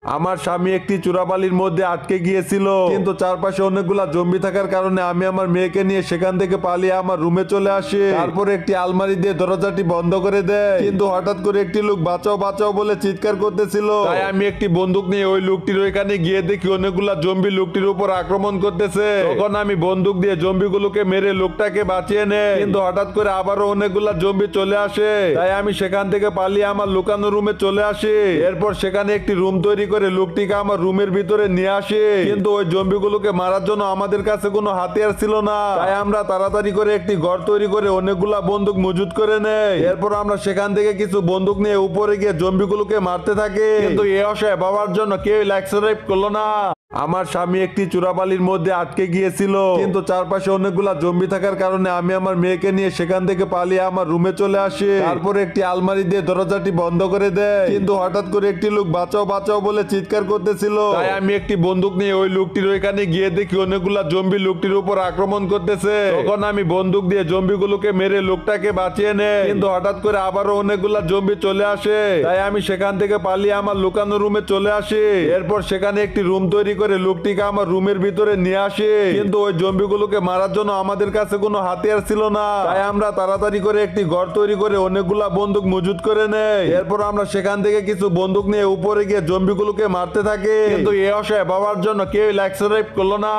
আমার স্বামী একটি চোরাবালির মধ্যে আটকে গিয়েছিল, কিন্তু চারপাশে অনেকগুলা জম্বি থাকার কারণে আমি আমার মেয়েকে নিয়ে সেখান থেকে পালিয়ে আমার রুমে চলে আসি। তারপর একটি আলমারি দিয়ে দরজাটি বন্ধ করে দেয়, কিন্তু হঠাৎ করে একটি লোক বাঁচাও বাঁচাও বলে চিৎকার করতেছিল। তাই আমি একটি বন্দুক নিয়ে ওই লোকটির ওইখানে গিয়ে দেখি অনেকগুলা জম্বি লোকটির উপর আক্রমণ করতেছে। তখন আমি বন্দুক দিয়ে জম্বিগুলোকে মেরে লোকটাকে বাঁচিয়ে নেই, কিন্তু হঠাৎ করে আবারও অনেকগুলা জম্বি চলে আসে। তাই আমি সেখান থেকে পালিয়ে আমার লুকানো রুমে চলে আসি। এরপর সেখানে একটি রুম তৈরি করে লোকটিকে আমার রুমের ভিতরে নিয়ে আসি, কিন্তু ওই জম্বিগুলোকে মারার জন্য আমাদের কাছে কোনো হাতিয়ার ছিল না। তাই আমরা তাড়াতাড়ি করে একটি ঘর তৈরি করে অনেকগুলা বন্দুক মজুত করে নেই। এরপর আমরা সেখান থেকে কিছু বন্দুক নিয়ে উপরে গিয়ে জম্বিগুলোকে মারতে থাকি, কিন্তু এই অসহায় বাবার জন্য কেউ লাইক সাবস্ক্রাইব করলো না। আমার স্বামী একটি চোরাবালির মধ্যে আটকে গিয়েছিল, কিন্তু চারপাশে অনেকগুলা জম্বি থাকার কারণে আমি আমার মেয়েকে নিয়ে সেখান থেকে পালিয়ে আমার রুমে চলে আসি। তারপর একটি আলমারি দিয়ে দরজাটি বন্ধ করে দেয়, কিন্তু হঠাৎ করে একটি লোক বাঁচাও বাঁচাও বলে চিৎকার করতেছিল। তাই আমি একটি বন্দুক নিয়ে ওই লোকটির ওইখানে গিয়ে দেখি অনেকগুলা জম্বি লোকটির উপর আক্রমণ করতেছে। তখন আমি বন্দুক দিয়ে জম্বিগুলোকে মেরে লোকটাকে বাঁচিয়ে নেই, কিন্তু হঠাৎ করে আবারও অনেকগুলা জম্বি চলে আসে। তাই আমি সেখান থেকে পালিয়ে আমার লুকানো রুমে চলে আসি। এরপর সেখানে একটি রুম তৈরি করে লোকটিকে আমার রুমের ভিতরে নিয়ে আসি, কিন্তু ওই জম্বিগুলোকে মারার জন্য আমাদের কাছে কোনো হাতিয়ার ছিল না। তাই আমরা তাড়াতাড়ি করে একটি ঘর তৈরি করে অনেকগুলা বন্দুক মজুত করে নেই। এরপর আমরা সেখান থেকে কিছু বন্দুক নিয়ে উপরে গিয়ে জম্বিগুলোকে মারতে থাকি, কিন্তু এই অসহায় বাবার জন্য কেউ লাইক সাবস্ক্রাইব করলো না।